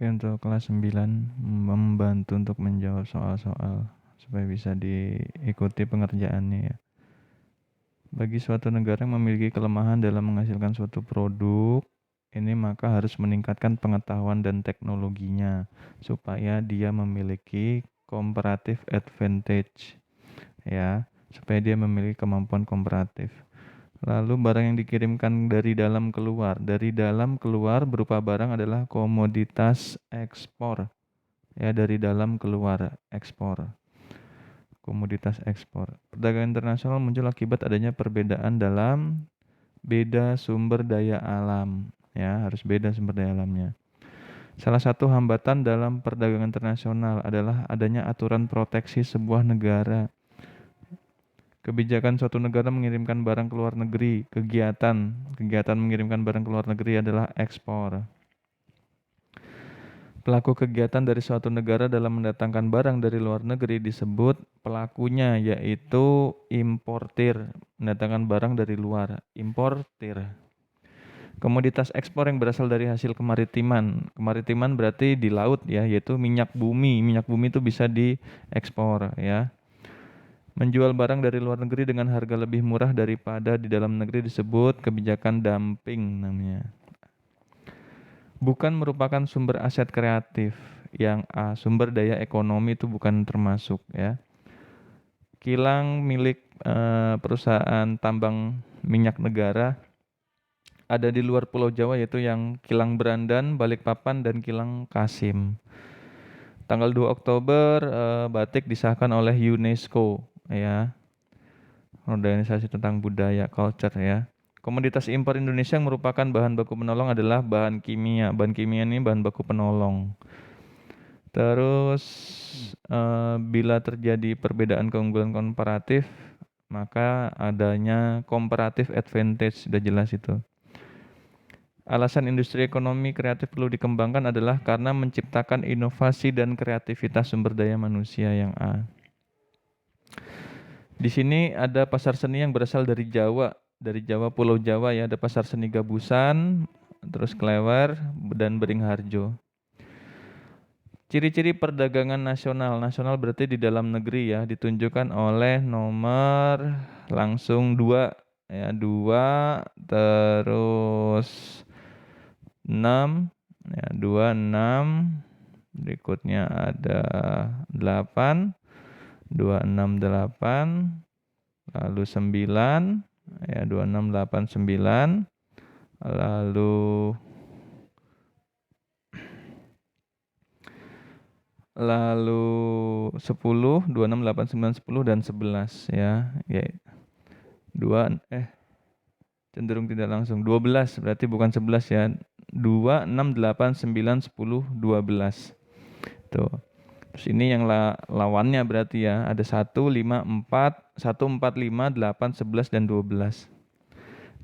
Oke, untuk kelas 9 membantu untuk menjawab soal-soal supaya bisa diikuti pengerjaannya ya. Bagi suatu negara yang memiliki kelemahan dalam menghasilkan suatu produk, ini maka harus meningkatkan pengetahuan dan teknologinya supaya dia memiliki comparative advantage ya, supaya dia memiliki kemampuan komparatif. Lalu barang yang dikirimkan dari dalam keluar. Dari dalam keluar berupa barang adalah komoditas ekspor. Ya, dari dalam keluar ekspor. Komoditas ekspor. Perdagangan internasional muncul akibat adanya perbedaan dalam beda sumber daya alam. Ya, harus beda sumber daya alamnya. Salah satu hambatan dalam perdagangan internasional adalah adanya aturan proteksi sebuah negara. Kebijakan suatu negara mengirimkan barang ke luar negeri, kegiatan mengirimkan barang ke luar negeri adalah ekspor. Pelaku kegiatan dari suatu negara dalam mendatangkan barang dari luar negeri disebut pelakunya, yaitu importir, mendatangkan barang dari luar, importir. Komoditas ekspor yang berasal dari hasil kemaritiman. Kemaritiman berarti di laut ya, yaitu minyak bumi. Minyak bumi itu bisa diekspor ya. Menjual barang dari luar negeri dengan harga lebih murah daripada di dalam negeri disebut kebijakan dumping namanya. Bukan merupakan sumber aset kreatif. Yang A, sumber daya ekonomi itu bukan termasuk ya. Kilang milik perusahaan tambang minyak negara ada di luar Pulau Jawa, yaitu yang Kilang Berandan, Balikpapan, dan Kilang Kasim. Tanggal 2 Oktober batik disahkan oleh UNESCO ya. Organisasi tentang budaya culture ya. Komoditas impor Indonesia yang merupakan bahan baku penolong adalah bahan kimia. Bahan kimia ini bahan baku penolong. Terus bila terjadi perbedaan keunggulan komparatif, maka adanya comparative advantage, sudah jelas itu. Alasan industri ekonomi kreatif perlu dikembangkan adalah karena menciptakan inovasi dan kreativitas sumber daya manusia yang A. Di sini ada pasar seni yang berasal dari Jawa, Pulau Jawa ya, ada pasar seni Gabusan, terus Klewer, dan Beringharjo. Ciri-ciri perdagangan nasional. Nasional berarti di dalam negeri ya, ditunjukkan oleh nomor langsung 2 ya, 2 terus 6 ya, 2 6, berikutnya ada 8, 2 6 8, lalu 9 ya, 2 6 8 9, lalu 10, 2 6 8 9 10 dan 11 ya. Ya. 2 cenderung tidak langsung 12, berarti bukan 11 ya. 2 6 8 9 10 12. Tuh. Terus ini yang lawannya berarti ya, ada 1 5 4 1 4 5 8 11 dan 12.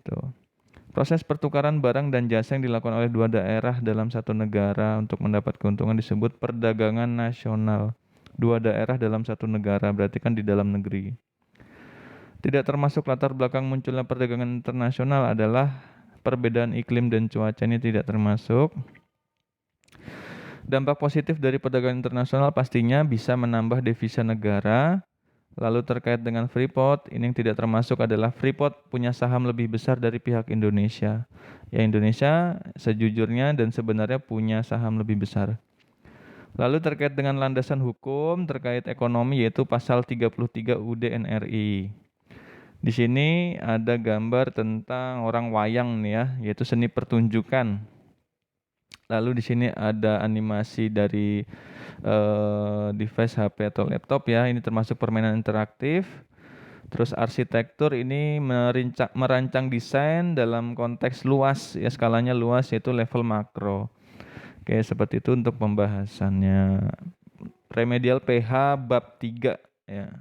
Tuh. Proses pertukaran barang dan jasa yang dilakukan oleh dua daerah dalam satu negara untuk mendapat keuntungan disebut perdagangan nasional. Dua daerah dalam satu negara berarti kan di dalam negeri. Tidak termasuk latar belakang munculnya perdagangan internasional adalah perbedaan iklim dan cuaca, ini tidak termasuk. Dampak positif dari perdagangan internasional pastinya bisa menambah devisa negara. Lalu terkait dengan Freeport, ini yang tidak termasuk adalah Freeport punya saham lebih besar dari pihak Indonesia. Ya, Indonesia sejujurnya dan sebenarnya punya saham lebih besar. Lalu terkait dengan landasan hukum terkait ekonomi, yaitu pasal 33 UUD NRI. Di sini ada gambar tentang orang wayang nih ya, yaitu seni pertunjukan. Lalu di sini ada animasi dari device HP atau laptop ya, ini termasuk permainan interaktif. Terus arsitektur ini merancang desain dalam konteks luas ya, skalanya luas yaitu level makro. Oke, seperti itu untuk pembahasannya. Remedial PH bab 3 ya.